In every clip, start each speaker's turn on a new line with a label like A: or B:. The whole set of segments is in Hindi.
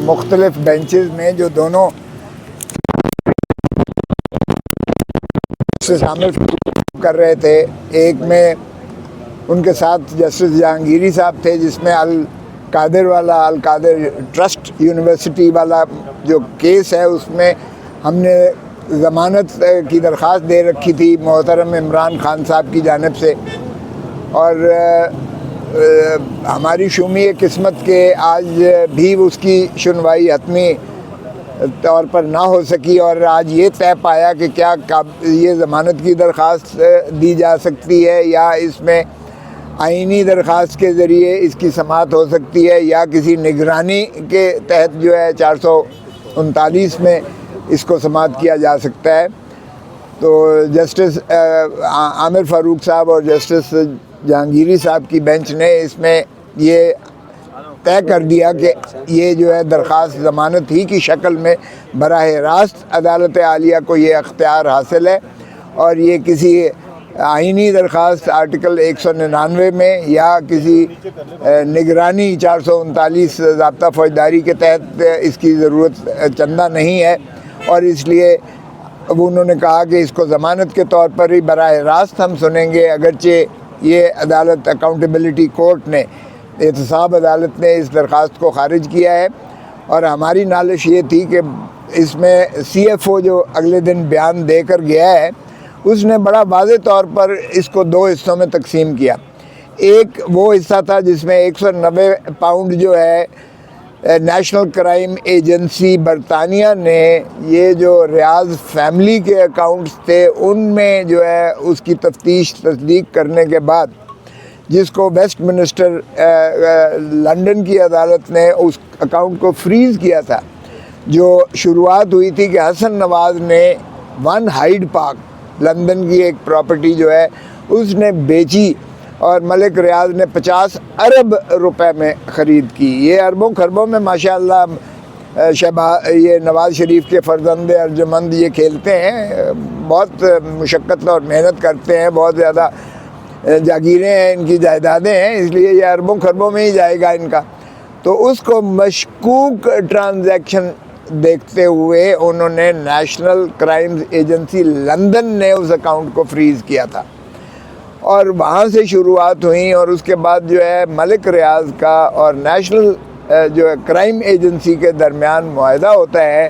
A: मुख्तलिफ बेंचेस में जो दोनों से शामिल कर रहे थे, एक में उनके साथ जस्टिस जहांगीरी साहब थे, जिसमें अल कादिर ट्रस्ट यूनिवर्सिटी वाला जो केस है उसमें हमने ज़मानत की दरख्वास्त दे रखी थी मोहतरम इमरान खान साहब की जानिब से, और हमारी शुमी किस्मत के आज भी उसकी सुनवाई हतमी तौर पर ना हो सकी, और आज ये तय पाया कि क्या ये ज़मानत की दरख्वास्त दी जा सकती है या इसमें आइनी दरख्वास्त के ज़रिए इसकी समाअत हो सकती है, या किसी निगरानी के तहत जो है 439 में इसको समाअत किया जा सकता है। तो जस्टिस आमिर फ़ारूक साहब और जस्टिस जहांगीरी साहब की बेंच ने इसमें ये तय कर दिया कि ये जो है दरख्वास्त ज़मानत ही की शक्ल में बराह रास्त अदालत आलिया को ये अख्तियार हासिल है, और ये किसी आइनी दरख्वास्त आर्टिकल 199 में या किसी निगरानी 439 ज़ाब्ता फ़ौजदारी के तहत इसकी ज़रूरत चंदा नहीं है, और इसलिए अब उन्होंने कहा कि इसको ज़मानत के तौर पर ही बराह रास्त हम सुनेंगे, अगरचे ये अदालत अकाउंटेबिलिटी कोर्ट ने एहतसाब अदालत ने इस दरख्वास्त को ख़ारिज किया है। और हमारी नालिश ये थी कि इसमें CFO जो अगले दिन बयान देकर गया है, उसने बड़ा वाज़े तौर पर इसको दो हिस्सों में तकसीम किया। एक वो हिस्सा था जिसमें 190 पाउंड जो है नेशनल क्राइम एजेंसी बरतानिया ने ये जो रियाज फैमिली के अकाउंट्स थे उनमें जो है उसकी तफ्तीश तस्दीक करने के बाद, जिसको वेस्टमिनिस्टर लंदन की अदालत ने उस अकाउंट को फ्रीज़ किया था। जो शुरुआत हुई थी कि हसन नवाज़ ने वन हाइड पार्क लंदन की एक प्रॉपर्टी जो है उसने बेची, और मलिक रियाज ने 50 अरब रुपए में ख़रीद की। ये अरबों खरबों में माशाअल्लाह ये नवाज़ शरीफ के फ़र्जंद अर्जुमंद ये खेलते हैं, बहुत मुशक्क़त और मेहनत करते हैं, बहुत ज़्यादा जागीरें हैं, इनकी जायदादें हैं, इसलिए ये अरबों खरबों में ही जाएगा इनका। तो उसको मशकूक ट्रांजैक्शन देखते हुए उन्होंने नेशनल क्राइम्स एजेंसी लंदन ने उस अकाउंट को फ्रीज़ किया था, और वहाँ से शुरुआत हुई। और उसके बाद जो है मलिक रियाज का और नेशनल जो है क्राइम एजेंसी के दरमियान मुआहदा होता है,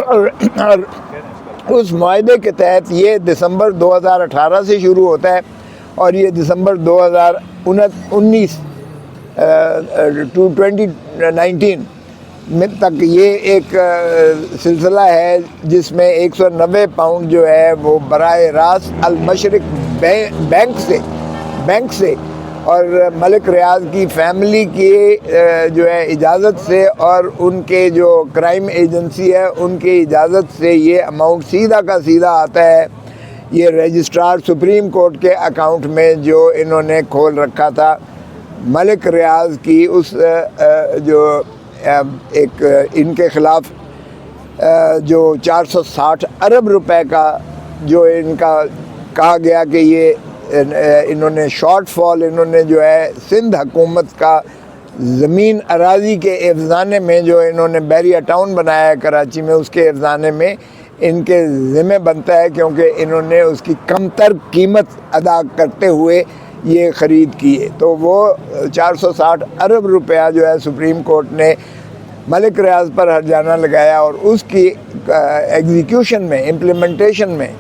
A: और उस मुआहदे के तहत ये दिसंबर 2018 से शुरू होता है, और ये दिसंबर 2019 2019 में तक ये एक सिलसिला है, जिसमें 190 पाउंड जो है वो बराह रास्त अल मशरिक बैंक से और मलिक रियाज की फ़ैमिली की जो है इजाज़त से और उनके जो क्राइम एजेंसी है उनकी इजाज़त से ये अमाउंट सीधा का सीधा आता है ये रजिस्ट्रार सुप्रीम कोर्ट के अकाउंट में, जो इन्होंने खोल रखा था मलिक रियाज की उस जो एक इनके ख़िलाफ़ जो 460 अरब रुपए का जो इनका कहा गया कि ये इन्होंने शॉर्टफॉल इन्होंने जो है सिंध हुकूमत का ज़मीन अराज़ी के एवज़ाने में जो इन्होंने बैरिया टाउन बनाया है कराची में, उसके एवज़ाने में इनके ज़िम्मे बनता है, क्योंकि इन्होंने उसकी कमतर कीमत अदा करते हुए ये ख़रीद की है। तो वो 460 अरब रुपया जो है सुप्रीम कोर्ट ने मलिक रियाज पर हर्जाना लगाया, और उसकी एग्जीक्यूशन में इम्प्लीमेंटेशन में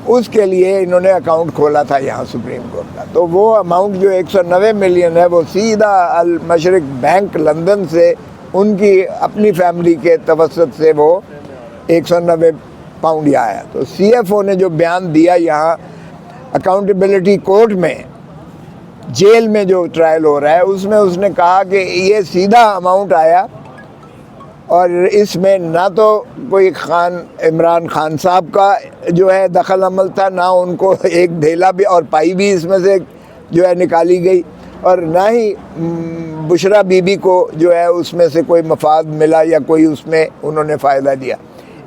A: उसके लिए इन्होंने अकाउंट खोला था यहाँ सुप्रीम कोर्ट का। तो वो अमाउंट जो 190 मिलियन है वो सीधा अल मशरिक बैंक लंदन से उनकी अपनी फैमिली के तवसत से वो 190 पाउंड यहाँ आया। तो CFO ने जो बयान दिया यहाँ अकाउंटेबिलिटी कोर्ट में, जेल में जो ट्रायल हो रहा है, उसमें उसने कहा कि ये सीधा अमाउंट आया और इसमें ना तो कोई इमरान खान साहब का जो है दखल अमल था, ना उनको एक ढेला भी और पाई भी इसमें से जो है निकाली गई, और ना ही बुशरा बीबी को जो है उसमें से कोई मफाद मिला या कोई उसमें उन्होंने फ़ायदा दिया।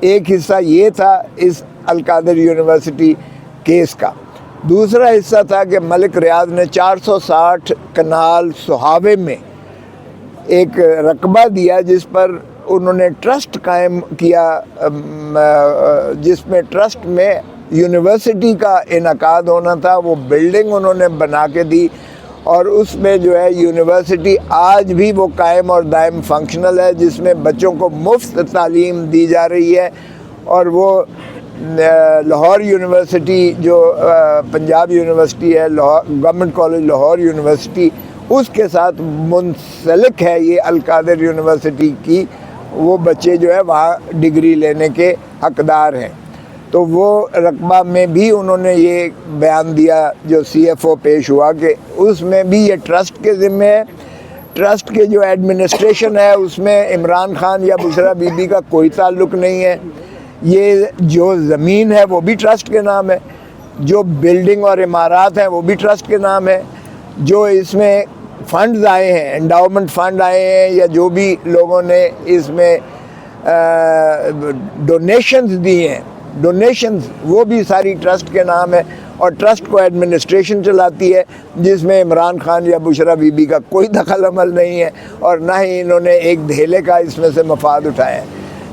A: एक हिस्सा ये था इस अल कादिर यूनिवर्सिटी केस का। दूसरा हिस्सा था कि मलिक रियाज ने 460 कनाल सुहावे में एक रकबा दिया जिस पर उन्होंने ट्रस्ट कायम किया, जिसमें ट्रस्ट में यूनिवर्सिटी का इनकाद होना था। वो बिल्डिंग उन्होंने बना के दी और उसमें जो है यूनिवर्सिटी आज भी वो कायम और दायम फंक्शनल है, जिसमें बच्चों को मुफ्त तालीम दी जा रही है। और वो लाहौर यूनिवर्सिटी जो पंजाब यूनिवर्सिटी है, Lahore government college Lahore university, उसके साथ मुंसलिक है ये अलकादर यूनिवर्सिटी की। वो बच्चे जो है वहाँ डिग्री लेने के हकदार हैं। तो वो रकबा में भी उन्होंने ये बयान दिया जो CFO पेश हुआ कि उसमें भी ये ट्रस्ट के ज़िम्मे है। ट्रस्ट के जो एडमिनिस्ट्रेशन है उसमें इमरान खान या बुशरा बीबी का कोई ताल्लुक़ नहीं है। ये जो ज़मीन है वो भी ट्रस्ट के नाम है, जो बिल्डिंग और इमारात हैं वो भी ट्रस्ट के नाम है, जो इसमें फ़ंड्स आए हैं, एंडाउमेंट फ़ंड आए हैं या जो भी लोगों ने इसमें डोनेशंस दिए हैं, डोनेशंस वो भी सारी ट्रस्ट के नाम है। और ट्रस्ट को एडमिनिस्ट्रेशन चलाती है जिसमें इमरान खान या बुशरा बीबी का कोई दखल अमल नहीं है और ना ही इन्होंने एक धेले का इसमें से मफाद उठाया है।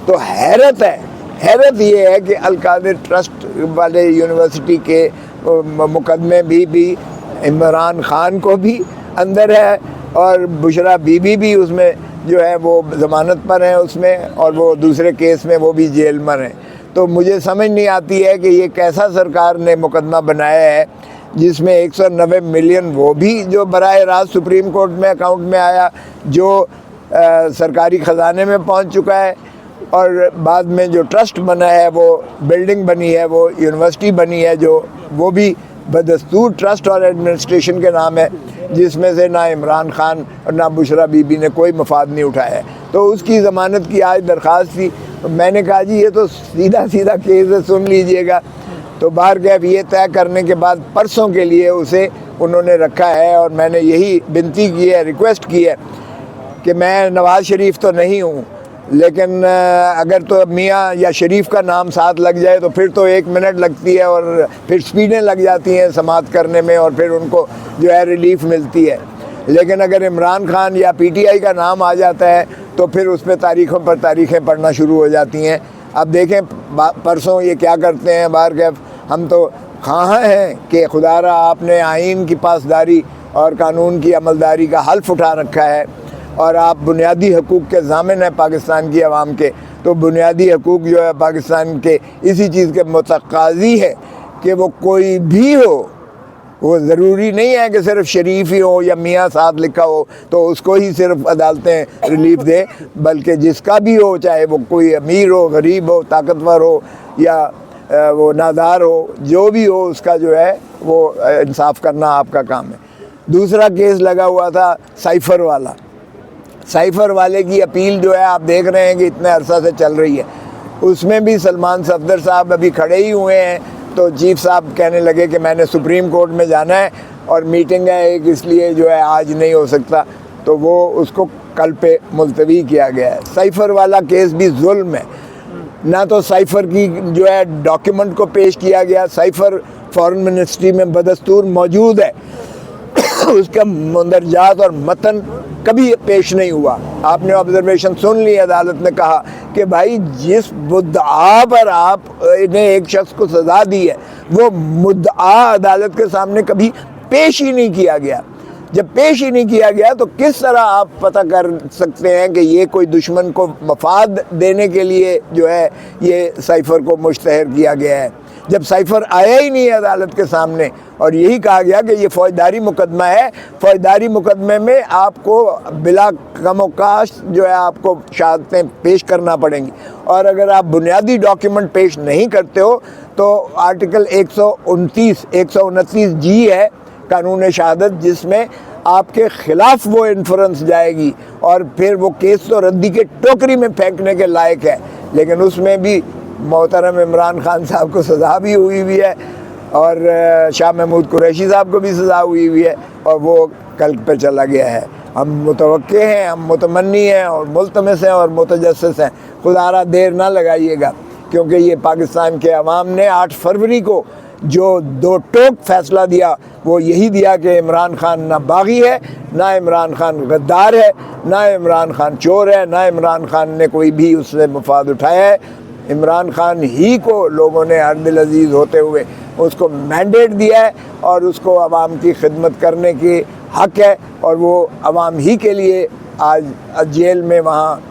A: तो हैरत है, हैरत ये है कि अलकादर ट्रस्ट वाले यूनिवर्सिटी के मुकदमे भी इमरान खान को भी अंदर है और बुशरा बीबी भी उसमें जो है वो ज़मानत पर हैं उसमें, और वो दूसरे केस में वो भी जेल में हैं। तो मुझे समझ नहीं आती है कि ये कैसा सरकार ने मुकदमा बनाया है जिसमें 190 मिलियन वो भी जो बराह रास्त सुप्रीम कोर्ट में अकाउंट में आया, जो सरकारी ख़जाने में पहुंच चुका है, और बाद में जो ट्रस्ट बना है, वो बिल्डिंग बनी है, वो यूनिवर्सिटी बनी है, जो वो भी बदस्तूर ट्रस्ट और एडमिनिस्ट्रेशन के नाम है, जिसमें से ना इमरान खान और ना बुशरा बीबी ने कोई मफाद नहीं उठाया है। तो उसकी ज़मानत की आज दरख्वास्त थी। मैंने कहा जी ये तो सीधा सीधा केस है, सुन लीजिएगा। तो बाहर गैप ये तय करने के बाद परसों के लिए उसे उन्होंने रखा है और मैंने यही विनती की है, रिक्वेस्ट की है कि मैं नवाज़ शरीफ तो नहीं हूँ, लेकिन अगर तो मियाँ या शरीफ का नाम साथ लग जाए तो फिर तो 1 मिनट लगती है और फिर स्पीडें लग जाती हैं समाअत करने में और फिर उनको जो है रिलीफ मिलती है। लेकिन अगर इमरान खान या PTI का नाम आ जाता है तो फिर उस पर तारीख़ों पर तारीख़ें पढ़ना शुरू हो जाती हैं। अब देखें परसों ये क्या करते हैं बाहर के, हम तो कहाँ हैं कि खुदारा आपने आइन की पासदारी और कानून की अमलदारी का हल्फ उठा रखा है और आप बुनियादी हकूक़ के ज़ामिन हैं पाकिस्तान की आवाम के। तो बुनियादी हकूक़ जो है पाकिस्तान के इसी चीज़ के मुतक़ाज़ी है कि वो कोई भी हो, वो ज़रूरी नहीं है कि सिर्फ शरीफ ही हो या मियाँ साथ लिखा हो तो उसको ही सिर्फ अदालतें रिलीफ दें, बल्कि जिसका भी हो, चाहे वो कोई अमीर हो, गरीब हो, ताकतवर हो या वो नादार हो, जो भी हो, उसका जो है वो इंसाफ करना आपका काम है। दूसरा केस लगा हुआ था साइफ़र वाला। साइफ़र वाले की अपील जो है आप देख रहे हैं कि इतने अरसा से चल रही है। उसमें भी सलमान सफदर साहब अभी खड़े ही हुए हैं, तो चीफ साहब कहने लगे कि मैंने सुप्रीम कोर्ट में जाना है और मीटिंग है एक, इसलिए जो है आज नहीं हो सकता, तो वो उसको कल पे मुलतवी किया गया है। साइफ़र वाला केस भी जुल्म है, ना तो साइफ़र की जो है डॉक्यूमेंट को पेश किया गया, साइफ़र फॉरेन मिनिस्ट्री में बदस्तूर मौजूद है, उसका मंदरजात और मतन कभी पेश नहीं हुआ। आपने ऑब्जर्वेशन सुन ली, अदालत ने कहा कि भाई जिस मुद्दा पर आपने एक शख्स को सज़ा दी है वो मुद्दा अदालत के सामने कभी पेश ही नहीं किया गया। जब पेश ही नहीं किया गया तो किस तरह आप पता कर सकते हैं कि ये कोई दुश्मन को मफाद देने के लिए जो है ये साइफ़र को मुश्तहर किया गया है, जब साइफ़र आया ही नहीं है अदालत के सामने। और यही कहा गया कि ये फ़ौजदारी मुकदमा है, फ़ौजदारी मुकदमे में आपको बिला कमोकाश जो है आपको शहादतें पेश करना पड़ेंगी, और अगर आप बुनियादी डॉक्यूमेंट पेश नहीं करते हो तो आर्टिकल 129 जी है कानून शहादत, जिसमें आपके ख़िलाफ़ वो इन्फ्रेंस जाएगी और फिर वो केस तो रद्दी के टोकरी में फेंकने के लायक है। लेकिन उसमें भी मोहतरम इमरान खान साहब को सज़ा भी हुई है और शाह महमूद कुरैशी साहब को भी सज़ा हुई है और वो कल पर चला गया है। हम मुतवक्के हैं, हम मुतमन्नी हैं और मुल्तमस हैं और मुतजस्सिस हैं। खुदारा देर ना लगाइएगा, क्योंकि ये पाकिस्तान के अवाम ने 8 फरवरी को जो दो टोक फैसला दिया वो यही दिया कि इमरान खान ना बागी है, ना इमरान खान गद्दार है, ना इमरान खान चोर है, ना इमरान खान ने कोई भी उससे मुफाद उठाया है। इमरान खान ही को लोगों ने हर दिल अजीज़ होते हुए उसको मैंडेट दिया है और उसको आवाम की खिदमत करने की हक़ है, और वो आवाम ही के लिए आज जेल में वहाँ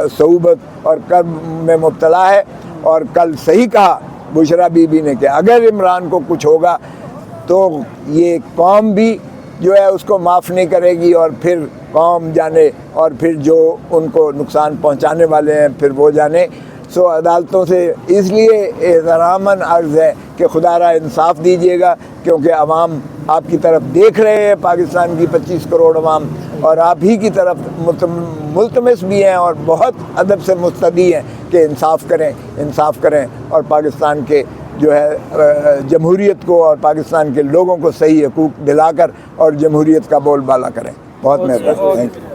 A: सऊबत और कर्ब में मुब्तला है। और कल सही कहा बुशरा बीबी ने कि अगर इमरान को कुछ होगा तो ये कौम भी जो है उसको माफ़ नहीं करेगी, और फिर कौम जाने, और फिर जो उनको नुकसान पहुंचाने वाले हैं फिर वो जाने। सो अदालतों से इसलिए एहतरामन अर्ज़ है कि खुदारा इंसाफ दीजिएगा, क्योंकि अवाम आपकी तरफ देख रहे हैं, पाकिस्तान की 25 करोड़ अवाम, और आप ही की तरफ मुल्तमस भी हैं और बहुत अदब से मुस्तदी हैं कि इंसाफ करें और पाकिस्तान के जो है जमहूरियत को और पाकिस्तान के लोगों को सही हकूक़ दिलाकर और जमहूरियत का बोलबाला करें। बहुत मेहरबानी। Thank you.